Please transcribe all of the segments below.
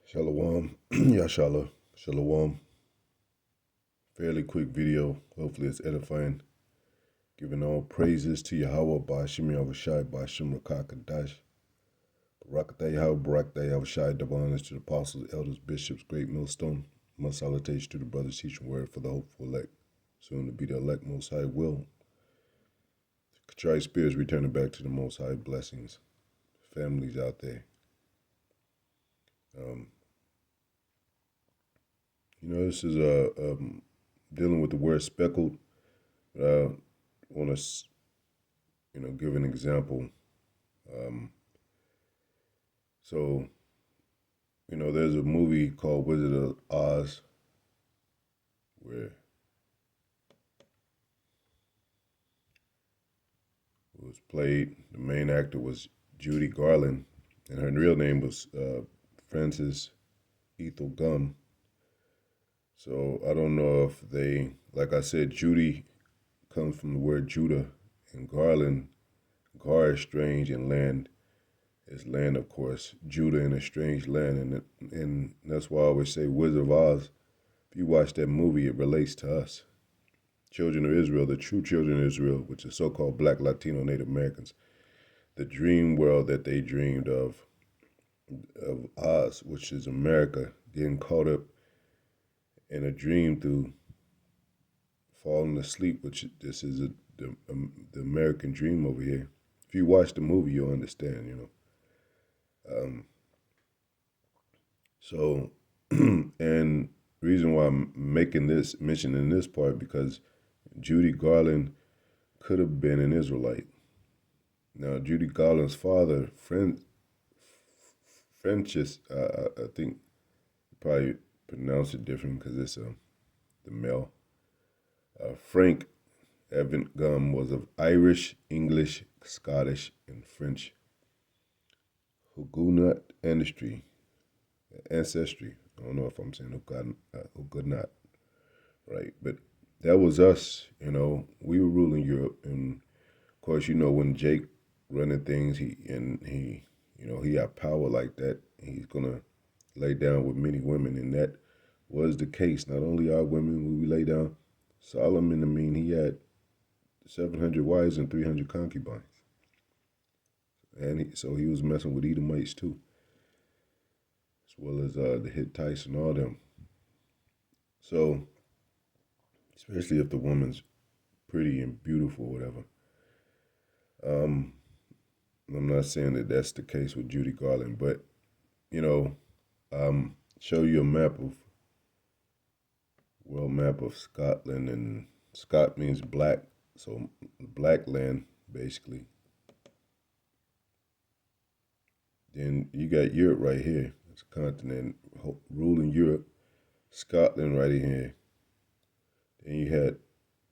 Shalom, Yashala, Shalom. Fairly quick video. Hopefully it's edifying. Giving all praises to Yahweh, Ba'ashim Yahushai, Ba'ashim Rakakadash. Barakatah Yahweh, Barakatah Yahushai, double honors to the apostles, elders, bishops, great millstone. Much salutation to the brothers teaching word for the hopeful elect. Soon to be the elect, Most High will. Contrite spirits returning back to the Most High blessings. Families out there. This is dealing with the word speckled. I want to, give an example. There's a movie called Wizard of Oz where it was played. The main actor was Judy Garland, and her real name was Frances Ethel Gum. So I don't know if like I said, Judy comes from the word Judah, and Garland, Gar is strange, and land is land, of course. Judah in a strange land, and that's why I always say Wizard of Oz. If you watch that movie, it relates to us. Children of Israel, the true children of Israel, which is so-called Black, Latino, Native Americans. The dream world that they dreamed of Oz, which is America, getting caught up in a dream through falling asleep, which this is the American dream over here. If you watch the movie, you'll understand, and the reason why I'm mentioning this part, because Judy Garland could have been an Israelite. Now, Judy Garland's father, Francis, I think you probably pronounce it different because it's the male. Frank Evan Gum was of Irish, English, Scottish, and French Huguenot ancestry. I don't know if I'm saying Huguenot, right? But that was us, We were ruling Europe, and of course, when Jake running things, he got power like that. He's gonna lay down with many women, and that was the case. Not only our women, when we lay down, Solomon, he had 700 wives and 300 concubines. And so he was messing with Edomites too, as well as the Hittites and all them. So, especially if the woman's pretty and beautiful, whatever. I'm not saying that that's the case with Judy Garland, but, show you a world map of Scotland, and Scot means black, so black land, basically. Then you got Europe right here. It's a continent ruling Europe. Scotland right here. Then you had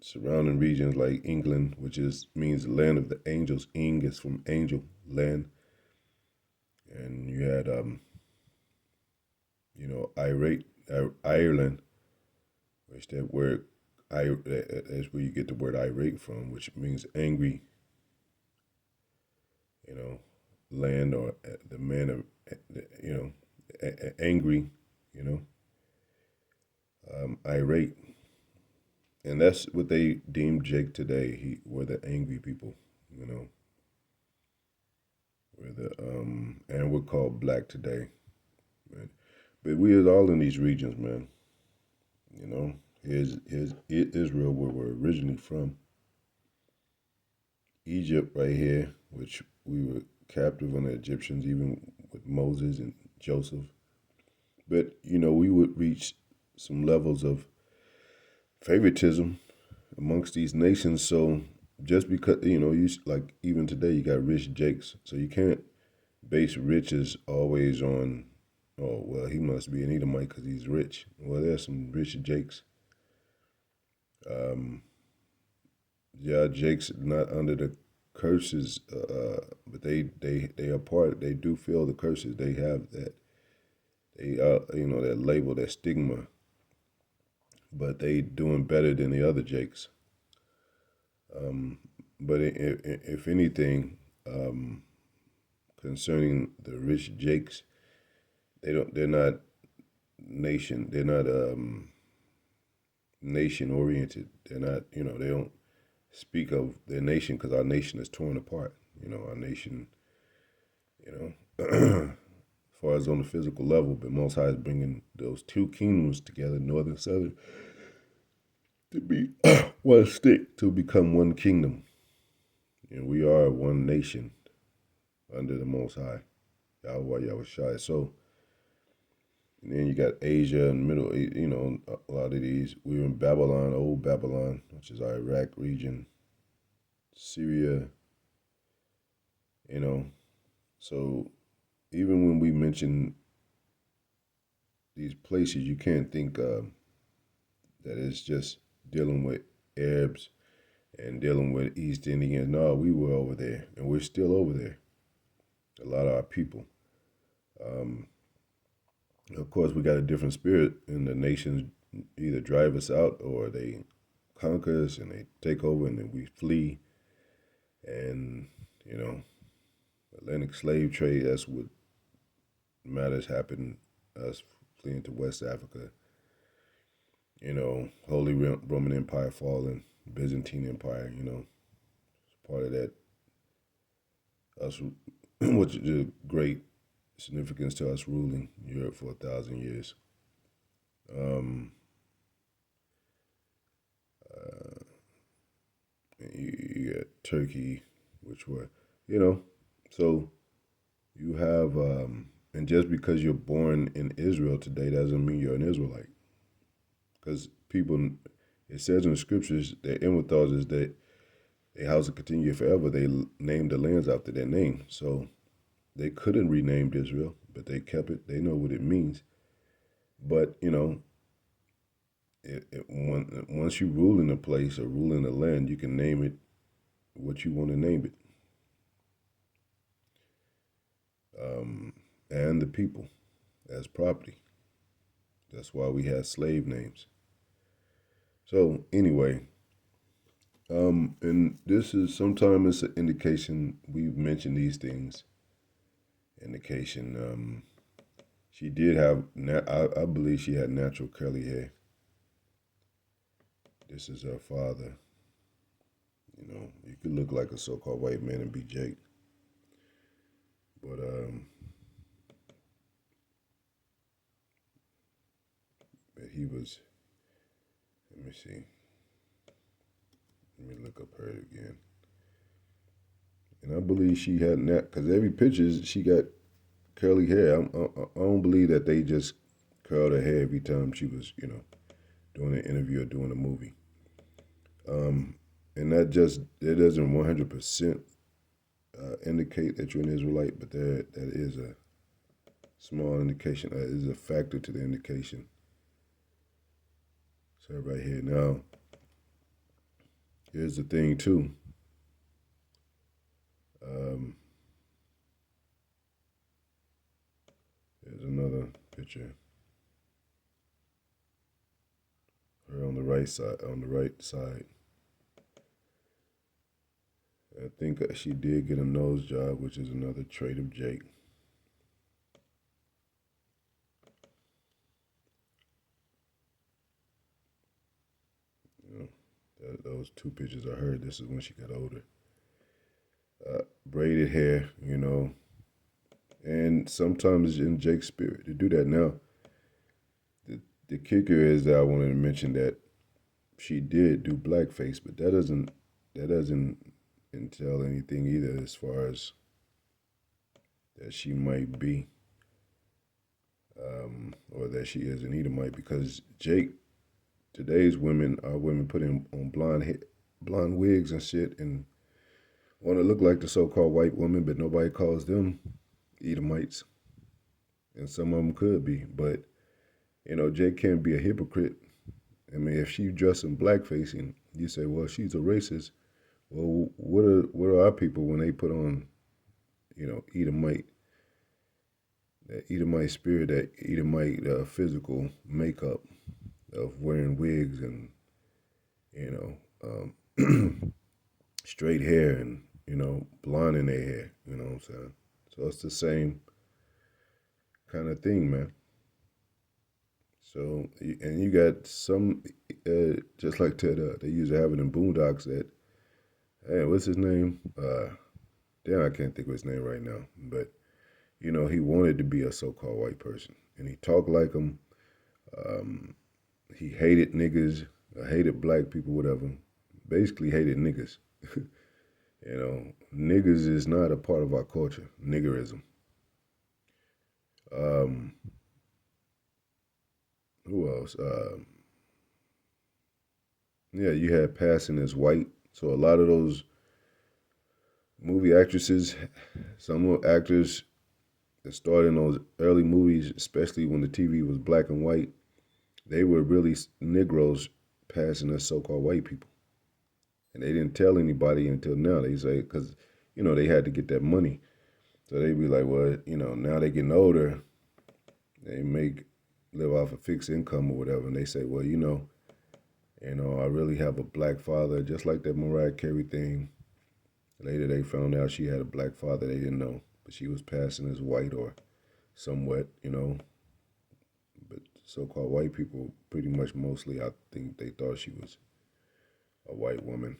surrounding regions like England, which means the land of the angels. Ing is from angel, land. And you had, Ireland, which that word, that's where you get the word irate from, which means angry. Land, or the man of, angry, irate. And that's what they deemed Jake today. Were the angry people, and we're called black today. But we is all in these regions, man. Here's Israel, where we're originally from. Egypt right here, which we were captive on the Egyptians, even with Moses and Joseph. But, we would reach some levels of favoritism amongst these nations. So just because, like even today, you got rich Jakes. So you can't base riches always on, oh, well, he must be an Edomite because he's rich. Well, there's some rich Jakes. Jake's not under the curses, but they are part. They do feel the curses. They have that. They that label, that stigma. But they doing better than the other Jakes. But if anything, concerning the rich Jakes, They're not nation. They're not nation oriented. They're not. They don't speak of their nation because our nation is torn apart. Our nation. As far as on the physical level, but Most High is bringing those two kingdoms together, northern and southern, to be one stick to become one kingdom. And we are one nation under the Most High, Yahweh Yahushai. So, and then you got Asia and Middle East, a lot of these. We were in Babylon, old Babylon, which is our Iraq region, Syria, So even when we mention these places, you can't think that it's just dealing with Arabs and dealing with East Indians. No, we were over there, and we're still over there. A lot of our people. Of course, we got a different spirit, and the nations either drive us out or they conquer us and they take over, and then we flee. And Atlantic slave trade. That's what matters happened. Us fleeing to West Africa. Holy Roman Empire falling, Byzantine Empire. It's part of that. Us, which is a great significance to us ruling Europe for 1,000 years. You got Turkey, which were, so you have, and just because you're born in Israel today doesn't mean you're an Israelite. Because people, it says in the scriptures that Emethars is that a house will continue forever. They named the lands after their name. So they couldn't rename Israel, but they kept it. They know what it means. But, once you rule in a place or rule in a land, you can name it what you want to name it. And the people as property. That's why we have slave names. So anyway, and this is sometimes it's an indication we've mentioned these things. Indication, she did have, I believe she had natural curly hair. This is her father. You could look like a so-called white man and be Jake. But he was, let me see. Let me look up her again. And I believe she had because every picture she got curly hair. I don't believe that they just curled her hair every time she was, doing an interview or doing a movie. And that doesn't 100% indicate that you're an Israelite, but that is a small indication. That is a factor to the indication. So right here now, here's the thing too. Here's another picture. Her on the right side. I think she did get a nose job, which is another trait of Jake. Those two pictures I heard. This is when she got older. Braided hair, and sometimes in Jake's spirit to do that. Now, the kicker is that I wanted to mention that she did do blackface, but that doesn't entail anything either as far as that she might be, or that she is an Edomite, because Jake, today's women putting on blonde wigs and shit and want to look like the so-called white woman, but nobody calls them Edomites. And some of them could be, but Jake can't be a hypocrite. I mean, if she dressed in blackface and you say, well, she's a racist, well, what are our people when they put on, Edomite, that Edomite spirit, that Edomite physical makeup of wearing wigs and, straight hair and, blonde in their hair, you know what I'm saying? So it's the same kind of thing, man. So, and you got some, just like that, they used to have it in Boondocks that, hey, what's his name? Damn, I can't think of his name right now. But, he wanted to be a so called white person. And he talked like them. Um, he hated niggas, hated black people, whatever. Basically, hated niggas. Niggas is not a part of our culture, niggerism. Um, who else? Yeah, you had passing as white. So a lot of those movie actresses, some actors that started in those early movies, especially when the TV was black and white, they were really Negroes passing as so-called white people, and they didn't tell anybody until now. They say because they had to get that money, so they be like, well, now they getting older, they live off a fixed income or whatever, and they say, well, I really have a black father, just like that Mariah Carey thing. Later, they found out she had a black father. They didn't know, but she was passing as white or somewhat, But so-called white people, pretty much mostly, I think they thought she was a white woman.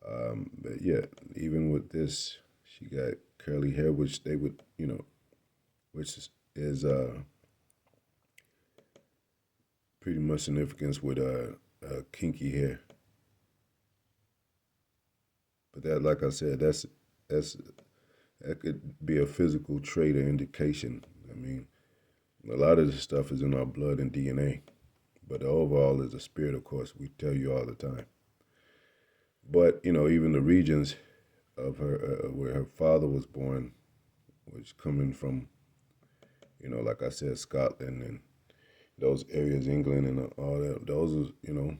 But yeah, even with this, she got curly hair, which they would, which is pretty much significance with kinky hair. But that, like I said, that's that could be a physical trait or indication. I mean, a lot of this stuff is in our blood and DNA, but the overall is a spirit, of course. We tell you all the time. But even the regions of her where her father was born, which coming from, like I said, Scotland and those areas, England and all that. Those are,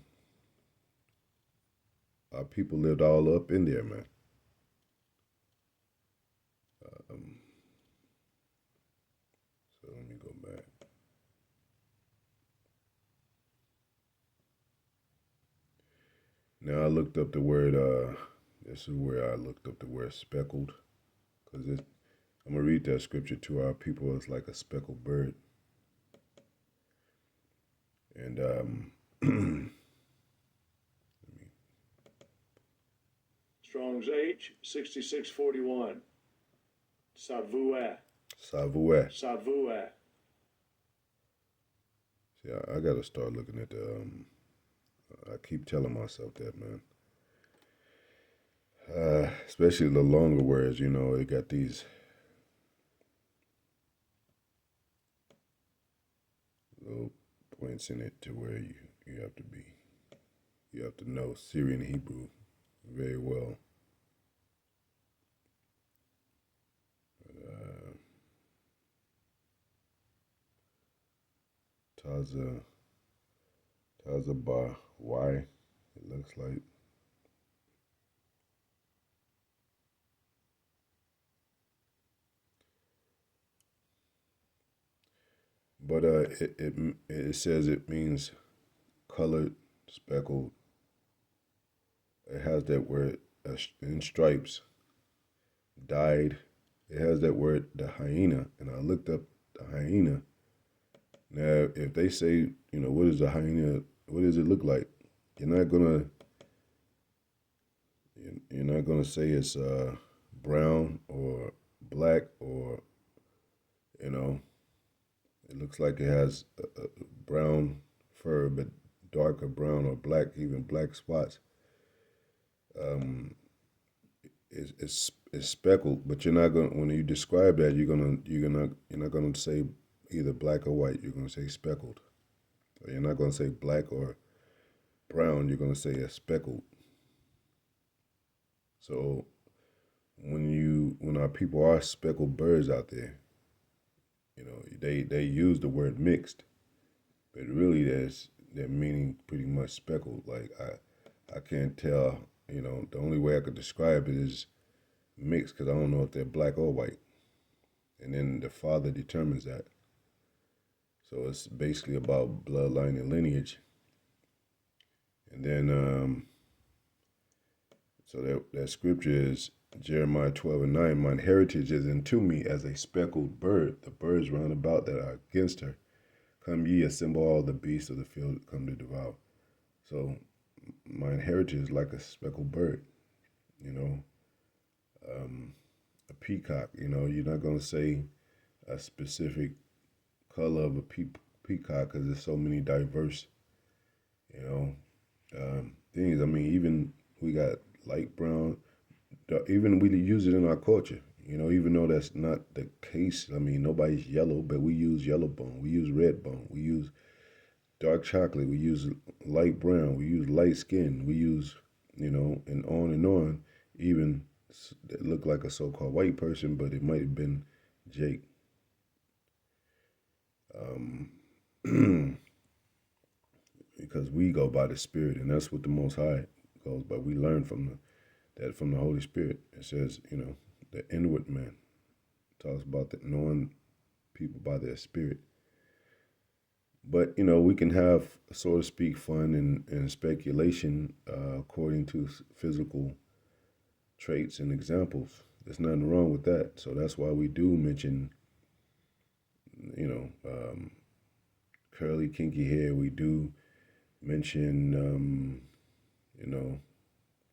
our people lived all up in there, man. Um, so let me go back. Now I looked up the word. This is where I looked up the word speckled, because I'm gonna read that scripture to our people as like a speckled bird, and Strong's H 6641. Savouet. Savouet. Savouet. See, I gotta start looking at the. I keep telling myself that, man. Especially the longer words, they got these little points in it to where you have to be, you have to know Syrian Hebrew very well. Uh, Taza, Taza Bar, why it looks like. But it says it means colored, speckled. It has that word in stripes, dyed. It has that word, the hyena, and I looked up the hyena. Now, if they say, what is a hyena? What does it look like? You're not gonna, you're not gonna say it's brown or black or, you know, it looks like it has a brown fur, but darker brown or black, even black spots. Um, it's speckled, but you're not gonna when you describe that you're not gonna say either black or white. You're gonna say speckled. Or you're not gonna say black or brown. You're gonna say a speckled. So when our people are speckled birds out there, they use the word mixed, but really they're meaning pretty much speckled. Like I can't tell. The only way I could describe it is mixed because I don't know if they're black or white, and then the father determines that. So it's basically about bloodline and lineage, and then so that scripture is Jeremiah 12:9, mine heritage is unto me as a speckled bird. The birds round about that are against her. Come ye, assemble all the beasts of the field, come to devour. So mine heritage is like a speckled bird, you know, a peacock. You know, you're not going to say a specific color of a peacock because there's so many diverse, you know, things. I mean, even we got light brown. Even we use it in our culture. You know, even though that's not the case. I mean, nobody's yellow, but we use yellow bone. We use red bone. We use dark chocolate. We use light brown. We use light skin. We use, you know, and on and on. Even that look like a so-called white person, but it might have been Jake. Because we go by the Spirit, and that's what the Most High goes by. We learn from that from the Holy Spirit. It says, you know, the inward man talks about that knowing people by their spirit. But you know, we can have, so to speak, fun and speculation according to physical traits and examples. There's nothing wrong with that. So that's why we do mention, you know, curly, kinky hair. We do mention, you know,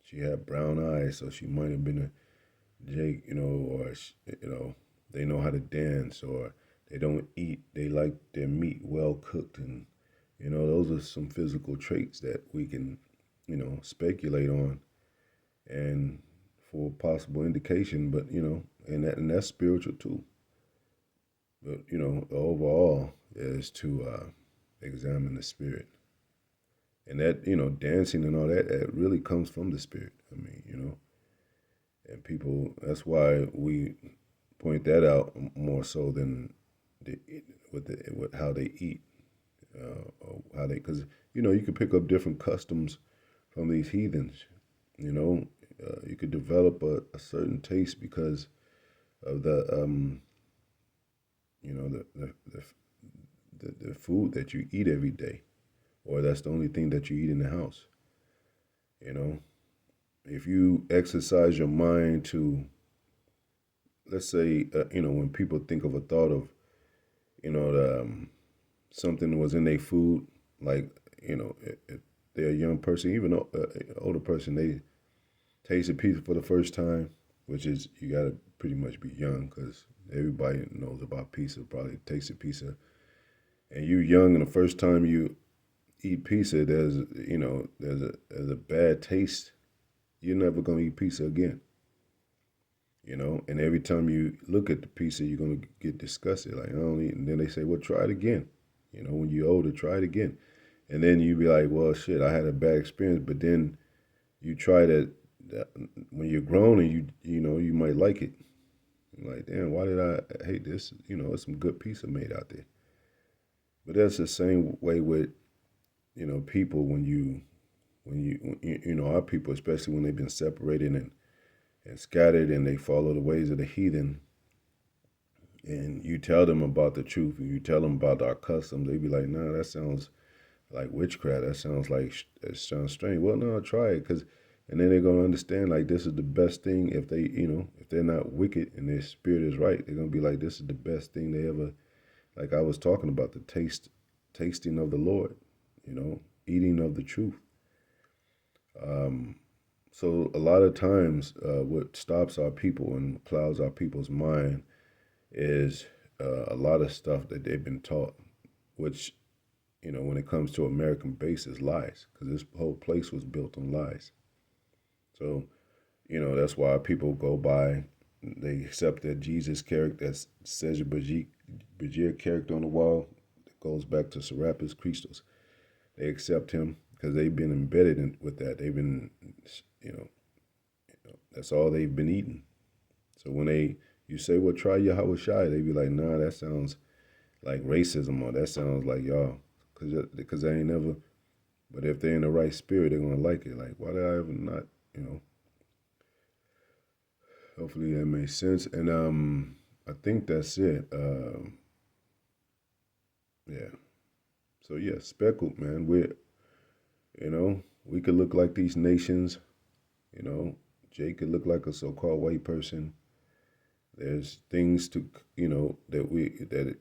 she had brown eyes, so she might have been a Jake, you know, or you know, they know how to dance, or they don't eat. They like their meat well cooked, and you know, those are some physical traits that we can, you know, speculate on, and for possible indication. But you know, and that's spiritual too. But you know, the overall is to examine the spirit, and that, you know, dancing and all that, that really comes from the spirit. I mean, you know, and people. That's why we point that out more so than with how they eat, or how they, because you know, you could pick up different customs from these heathens. You know, you could develop a certain taste because of the you know, the food that you eat every day, or that's the only thing that you eat in the house. You know, if you exercise your mind to, let's say, you know, when people think of a thought of, you know, something was in their food, like, you know, if they're a young person, even an older person, they taste a pizza for the first time, which is, you got to pretty much be young because everybody knows about pizza, probably tasted pizza. And you young, and the first time you eat pizza, there's, you know, there's a bad taste. You're never gonna eat pizza again. You know, and every time you look at the pizza, you're gonna get disgusted. Like, I don't eat. And then they say, well, try it again. You know, when you're older, try it again. And then you be like, well, shit, I had a bad experience. But then you try that when you're grown, and you know, you might like it. You're like, damn, why did I hate this? You know, it's some good pizza made out there. But that's the same way with, you know, people. When you know, our people, especially when they've been separated and scattered, and they follow the ways of the heathen, and you tell them about the truth, and you tell them about our customs, they be like, nah, that sounds like witchcraft. That sounds like, it sounds strange. Well, no, try it, because, and then they're gonna understand, like, this is the best thing. If they, you know, if they're not wicked and their spirit is right, they're gonna be like, this is the best thing they ever. Like I was talking about, the tasting of the Lord, you know, eating of the truth. So a lot of times, what stops our people and clouds our people's mind is a lot of stuff that they've been taught, which, you know, when it comes to American base, is lies, because this whole place was built on lies. So, you know, that's why people go by, they accept that Jesus character, that Cesar Borgia character on the wall, that goes back to Serapis Christos. They accept him because they've been embedded with that. They've been, you know, that's all they've been eating. So when you say, well, try Yahweh Shai, they be like, nah, that sounds like racism, or that sounds like y'all, because they ain't never. But if they're in the right spirit, they're gonna like it. Like, why did I ever not? You know. Hopefully that makes sense. And I think that's it. Yeah. So yeah, speckled, man. We, you know, we could look like these nations, you know, Jake could look like a so-called white person. There's things to, that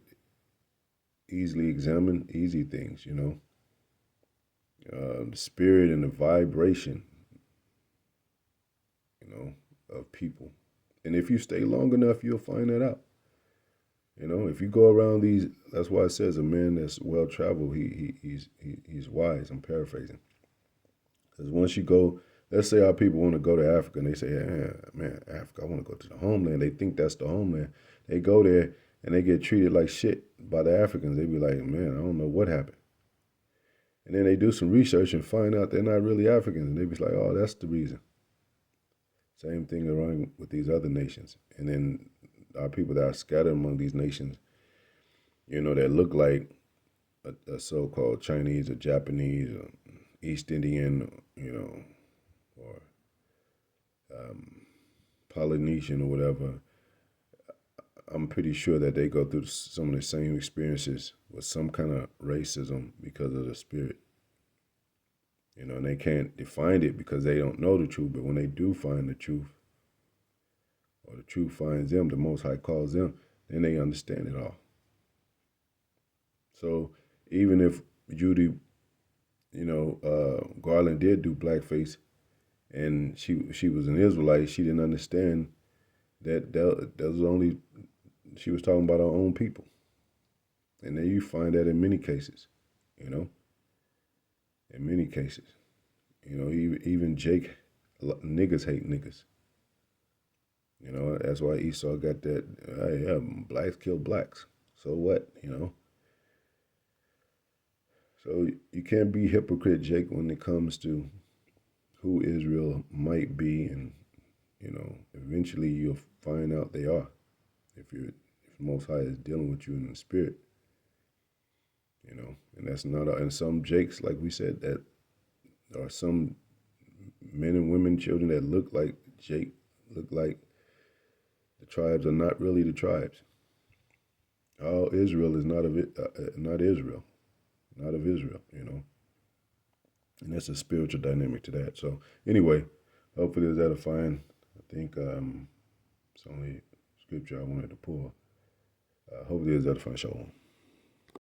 easily examine, easy things, the spirit and the vibration, of people. And if you stay long enough, you'll find that out. If you go around these, that's why it says a man that's well traveled, he's wise. I'm paraphrasing. Because once you go, let's say our people want to go to Africa and they say, yeah, man, Africa, I want to go to the homeland. They think that's the homeland. They go there and they get treated like shit by the Africans. They be like, man, I don't know what happened. And then they do some research and find out they're not really Africans. And they be like, oh, that's the reason. Same thing around with these other nations. And then our people that are scattered among these nations, that look like a so-called Chinese or Japanese or East Indian, or Polynesian or whatever. I'm pretty sure that they go through some of the same experiences with some kind of racism because of the spirit. And they can't define it because they don't know the truth. But when they do find the truth, or the truth finds them, the Most High calls them, then they understand it all. So even if Judy, Garland did do blackface, and she was an Israelite, she didn't understand that was only, she was talking about our own people. And then you find that in many cases, in many cases. Even Jake, niggas hate niggas. That's why Esau got that, yeah, blacks kill blacks. So what, So you can't be hypocrite, Jake, when it comes to who Israel might be, and, eventually you'll find out they are. If the Most High is dealing with you in the spirit, and that's not, and some Jakes, like we said, that are some men and women, children that look like Jake, look like the tribes are not really the tribes. All Israel is not of it, not Israel, not of Israel, and that's a spiritual dynamic to that. So anyway, hopefully it's edifying. I think it's only scripture I wanted to pull. Hopefully it's edifying. Shalom.